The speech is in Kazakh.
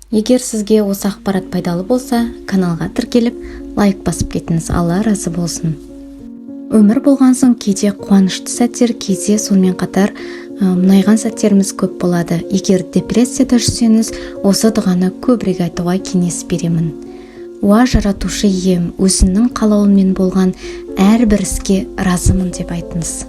Егер сізге осы ақпарат пайдалы болса, каналға тіркеліп, лайк басып кетіңіз. Алла разы болсын. Өмір болған соң кейде қуанышты сәттер, кейде сонымен қатар мұнайған сәттеріміз көп болады. Егер депрессияда жүрсеңіз, осы дұғаны көбірек айтуға кеңес беремін. Уа жаратушы ием, өзіңнің қалауымен болған әрбір іске разымын деп айтыңыз.